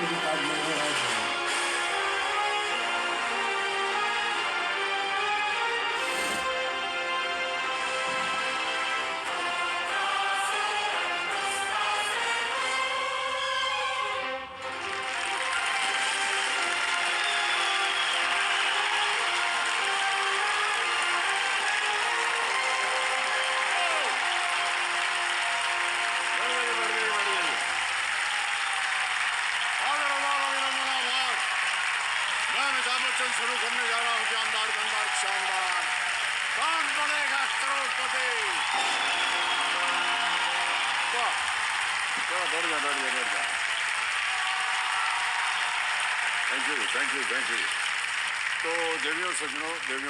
भी card number है। शुरू करने जा रहा हूँ जानदार गंदार शानदार कौन बनेगा करोड़पति। बैठ जा। Thank you. तो देवियों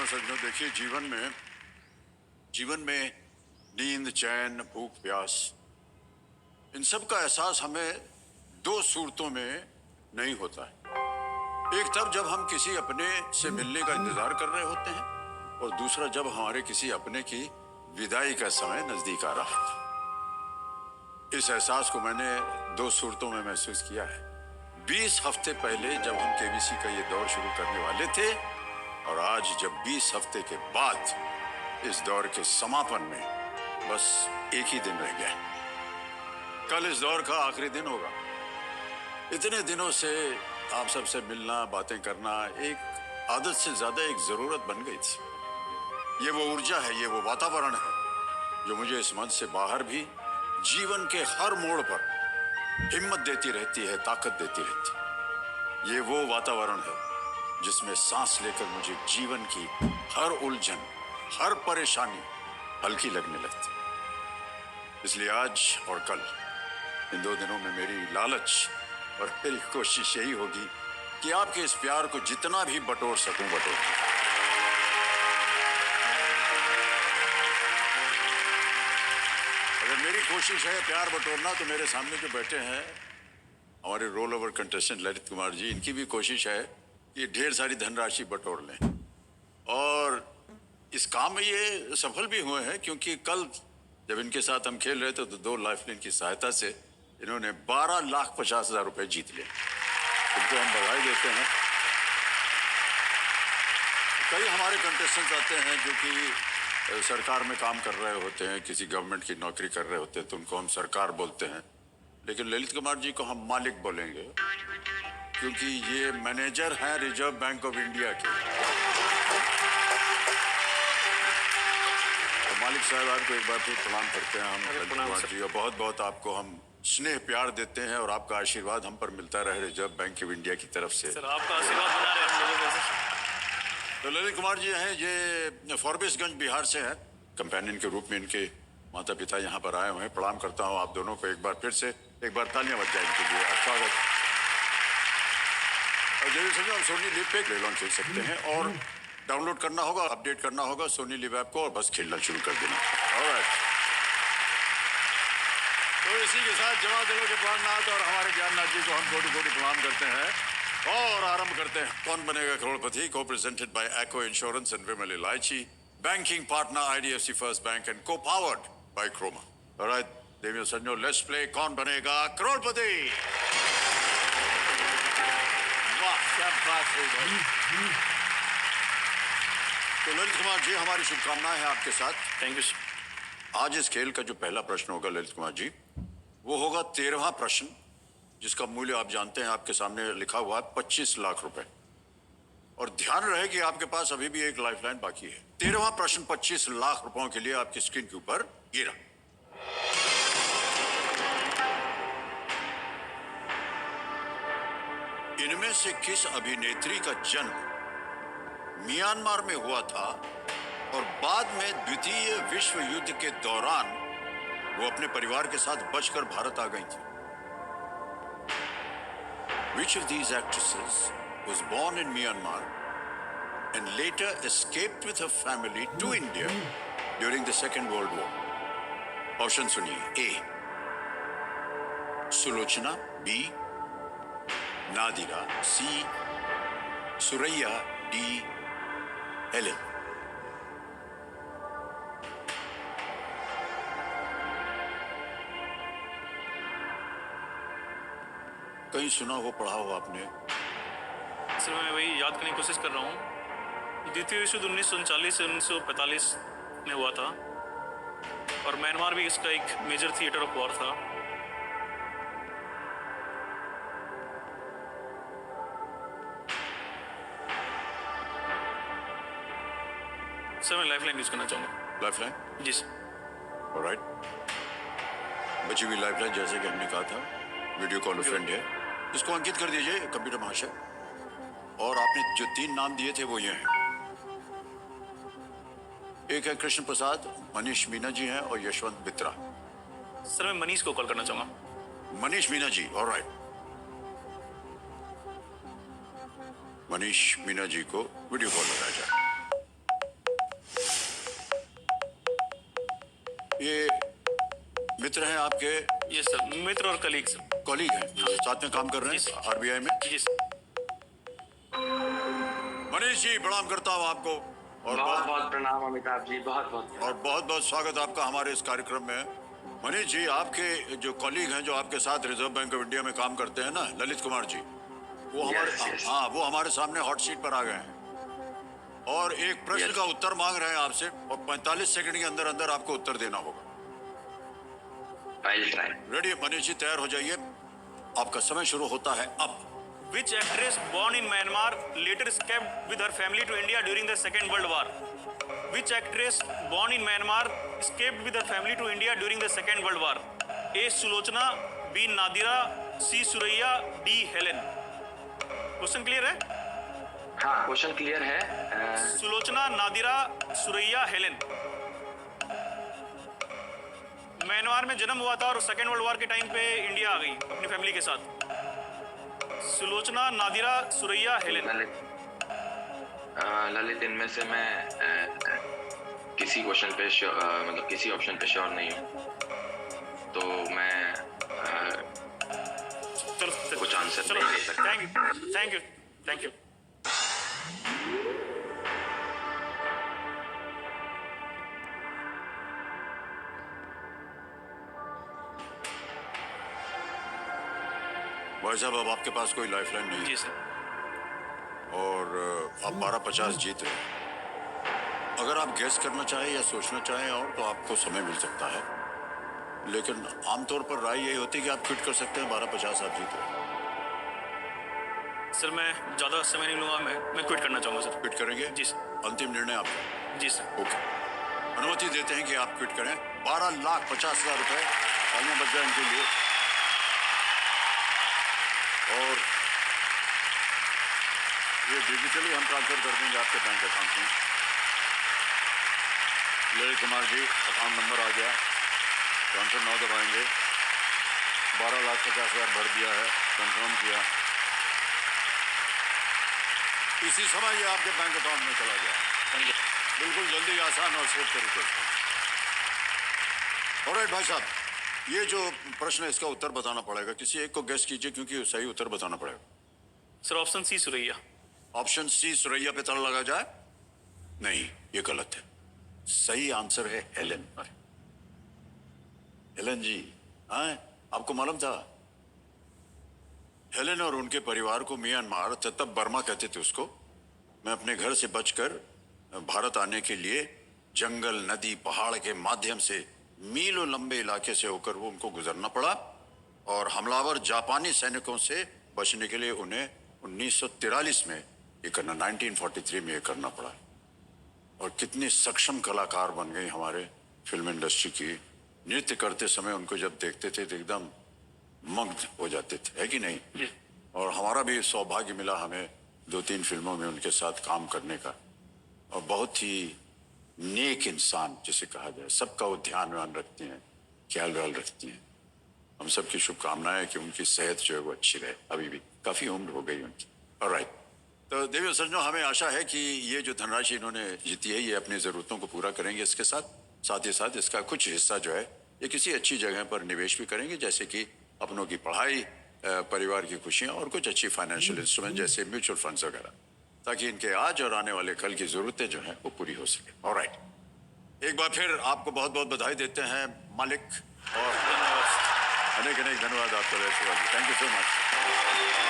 सज्जनों देखिए, जीवन में नींद, चैन, भूख, प्यास, इन सब का एहसास हमें दो सूरतों में नहीं होता है। एक तब जब हम किसी अपने से मिलने का इंतजार कर रहे होते हैं, और दूसरा जब हमारे किसी अपने की विदाई का समय नजदीक आ रहा है। इस एहसास को मैंने दो सूरतों में महसूस किया है। 20 हफ्ते पहले जब हम केबीसी का ये दौर शुरू करने वाले थे, और आज जब 20 हफ्ते के बाद इस दौर के समापन में बस एक ही दिन रह गया। कल इस दौर का आखिरी दिन होगा। इतने दिनों से आप सबसे मिलना, बातें करना एक आदत से ज्यादा एक जरूरत बन गई थी। ये वो ऊर्जा है, ये वो वातावरण है जो मुझे इस मंच से बाहर भी जीवन के हर मोड़ पर हिम्मत देती रहती है, ताकत देती रहती है। ये वो वातावरण है जिसमें सांस लेकर मुझे जीवन की हर उलझन, हर परेशानी हल्की लगने लगती। इसलिए आज और कल, इन 2 दिनों में मेरी लालच और मेरी कोशिश यही होगी कि आपके इस प्यार को जितना भी बटोर सकूं बटोर। अगर मेरी कोशिश है प्यार बटोरना, तो मेरे सामने जो बैठे हैं हमारे roll over contestant Lalit Kumar ji, इनकी भी कोशिश है कि ढेर सारी धनराशि बटोर लें। और इस काम में ये सफल भी हुए हैं, क्योंकि कल जब इनके साथ हम खेल रहे थे तो 2 लाइफलाइन की सहायता से इन्होंने 12,50,000 रुपए जीत लिए। इनको हम बधाई देते हैं। कई हमारे कंटेस्टेंट्स आते हैं जो कि सरकार में काम कर रहे होते हैं, किसी गवर्नमेंट की नौकरी कर रहे होते हैं, तो उनको हम सरकार बोलते हैं। लेकिन ललित कुमार जी को हम मालिक बोलेंगे, क्योंकि ये मैनेजर हैं रिजर्व बैंक ऑफ इंडिया के। तो मालिक साहब आपको एक बार फिर प्रणाम करते हैं हम ललित कुमार जी, और बहुत बहुत आपको हम स्नेह प्यार देते हैं, और आपका आशीर्वाद हम पर मिलता रहे रिजर्व बैंक ऑफ इंडिया की तरफ से। सर आपका आशीर्वाद बना रहे हम लोगों को। तो ललित कुमार जी हैं, ये फॉरबिसगंज बिहार से हैं। कंपेनियन के रूप में इनके माता पिता यहाँ पर आए हुए हैं। प्रणाम करता हूँ आप दोनों को एक बार फिर से। एक बार तालियां बज जाए इनके लिए। स्वागत। और जरूर समझो, हम सोनी लिव पे प्ले लॉन्च खेल सकते हैं, और डाउनलोड करना होगा, अपडेट करना होगा सोनी लिव ऐप को, और बस खेलना शुरू कर देना। ऑलराइट। तो इसी के साथ जवा दिलों के प्राणनाथ और हमारे ज्ञाननाथ जी को हम कोटि कोटि प्रणाम करते हैं, और आरंभ करते हैं कौन Banega Crorepati, co presented by Acko insurance and Vimal Elaichi, banking partner IDFC First Bank and co powered by Croma. Alright देवियों सज्जनों, लेट्स प्ले कौन बनेगा करोड़पति। वाह क्या बात है भाई। तो ललित कुमार जी, हमारी शुभकामनाएं हैं आपके साथ। Thank you. आज इस खेल का जो पहला प्रश्न होगा ललित कुमार जी, वो होगा 13वां प्रश्न, जिसका मूल्य आप जानते हैं, आपके सामने लिखा हुआ है 25 लाख रुपए। और ध्यान रहे कि आपके पास अभी भी एक लाइफलाइन बाकी है। 13वां प्रश्न 25 लाख रुपयों के लिए आपकी स्क्रीन के ऊपर गिरा। इनमें से किस अभिनेत्री का जन्म म्यांमार में हुआ था, और बाद में द्वितीय विश्व युद्ध के दौरान वो अपने परिवार के साथ बचकर भारत आ गई थी? Which of these actresses was born in Myanmar and later escaped with her family to India during the Second World War? Option सुनिए। A. Sulochana, B. Nadira, C. Suraiya, D. Helen. कहीं सुना हो, पढ़ा हो आपने? सर मैं वही याद करने की कोशिश कर रहा हूँ। द्वितीय विश्व युद्ध 1939 से 1945 में हुआ था और म्यांमार भी इसका एक मेजर थिएटर ऑफ वॉर था। सर मैं लाइफलाइन यूज करना चाहूँगा। लाइफलाइन? जी सर। ऑलराइट। बची हुई लाइफलाइन, जैसे कि हमने कहा था, वीडियो कॉल फ्रेंड है, इसको अंकित कर दीजिए कंप्यूटर महाशय। और आपने जो 3 नाम दिए थे वो ये हैं। एक है कृष्ण प्रसाद, मनीष मीना जी हैं, और यशवंत बित्रा। सर मैं मनीष को कॉल करना चाहूँगा। मनीष मीना जी, ऑलराइट। मनीष मीना जी को वीडियो कॉल लगाया जाए। ये मित्र हैं आपके? ये सर मित्र और कलीग सर। कॉलीग हैं, साथ में काम कर रहे हैं आरबीआई में? जी सर। मनीष जी, प्रणाम करता हूं आपको। और बहुत बहुत प्रणाम अमिताभ जी, बहुत बहुत। और बहुत बहुत स्वागत आपका हमारे इस कार्यक्रम में। मनीष जी, आपके जो कॉलीग हैं, जो आपके साथ रिजर्व बैंक ऑफ इंडिया में काम करते हैं ना, ललित कुमार जी, वो हमारे हाँ, वो हमारे सामने हॉट सीट पर आ गए हैं और एक प्रश्न का उत्तर मांग रहे हैं आपसे, और 45 सेकंड के अंदर अंदर आपको उत्तर देना होगा। रेडी? मनीष जी तैयार हो जाइए, आपका समय शुरू होता है अब। Which actress born in Myanmar later escaped with her family to India during the Second World War? Which actress born in Myanmar escaped with her family to India during the Second World War? A. Sulochana, B. Nadira, C. Suraiya, D. Helen. Question clear है? हाँ, question clear है। Sulochana, Nadira, Suraiya, Helen. Myanmar में जन्म हुआ था और second world war के time पे इंडिया आ गई अपनी फैमिली के साथ। सुलोचना, नादिरा, सुरैया, हेलेन। ललित, इनमें से मैं किसी क्वेश्चन पे मतलब किसी ऑप्शन पे श्योर नहीं हूँ, तो मैं कुछ आंसर नहीं दे सकता। Thank you, thank you, thank you. भाई साहब, अब आपके पास कोई लाइफलाइन नहीं है। जी सर। और आप 1250 जीत रहे हैं। अगर आप गैस करना चाहें या सोचना चाहें और, तो आपको समय मिल सकता है, लेकिन आमतौर पर राय यही होती है कि आप क्विट कर सकते हैं। 1250 आप जीत रहे हैं। सर मैं ज्यादा समय नहीं लूंगा, मैं क्विट करना चाहूंगा सर। क्विट करेंगे? जी सर। अंतिम निर्णय आपका? जी सर। ओके, अनुमति देते हैं कि आप क्विट करें। 12,50,000 रुपए, तालियां बज जाए इनके लिए। और ये डिजिटली हम ट्रांसफर कर देंगे आपके बैंक अकाउंट में। ललित कुमार जी, अकाउंट नंबर आ गया, ट्रांसफर 9 दबाएंगे। 12,50,000 भर दिया है, कंफर्म किया। इसी समय ये आपके बैंक अकाउंट में चला गया, बिल्कुल जल्दी, आसान और सेफ तरीके से। ऑलराइट भाई साहब, ये जो प्रश्न है इसका उत्तर बताना पड़ेगा। किसी एक को गेस कीजिए, क्योंकि सही उत्तर बताना पड़ेगा। Sir option C Suraiya. Option C Suraiya पे ताला लगा जाए? नहीं, ये गलत है। सही आंसर है हेलेन। हेलेन जी, हाँ, आपको मालूम था? हेलेन और उनके परिवार को म्यांमार, तब बर्मा कहते थे उसको, मैं अपने घर से बचकर भारत आने के लिए जंगल, नदी, पहाड़ के माध्यम से मीलों लंबे इलाके से होकर वो उनको गुजरना पड़ा, और हमलावर जापानी सैनिकों से बचने के लिए उन्हें 1943 में ये करना, 1943 में ये करना पड़ा। और कितनी सक्षम कलाकार बन गई हमारे फिल्म इंडस्ट्री की। नृत्य करते समय उनको जब देखते थे तो एकदम मग्न हो जाते थे, है कि नहीं? और हमारा भी सौभाग्य मिला हमें 2-3 फिल्मों में उनके साथ काम करने का। और बहुत ही नेक इंसान जिसे कहा जाए, सबका वो ध्यान रखती हैं, ख्याल रखती हैं। हम सबकी शुभकामनाएं कि उनकी सेहत जो है वो अच्छी रहे। अभी भी काफी उम्र हो गई उनकी। ऑलराइट, तो देवी सज्जनों, हमें आशा है कि ये जो धनराशि इन्होंने जीती है, ये अपनी जरूरतों को पूरा करेंगे। इसके साथ ही साथ इसका कुछ हिस्सा जो है ये किसी अच्छी जगह पर निवेश भी करेंगे, जैसे कि अपनों की पढ़ाई, परिवार की खुशियां, और कुछ अच्छी फाइनेंशियल इंस्ट्रूमेंट जैसे म्यूचुअल फंड्स वगैरह, ताकि इनके आज और आने वाले कल की जरूरतें जो हैं वो पूरी हो सके। ऑलराइट, एक बार फिर आपको बहुत बहुत बधाई देते हैं मालिक और अनेक अनेक धन्यवाद आपका, थैंक यू सो मच।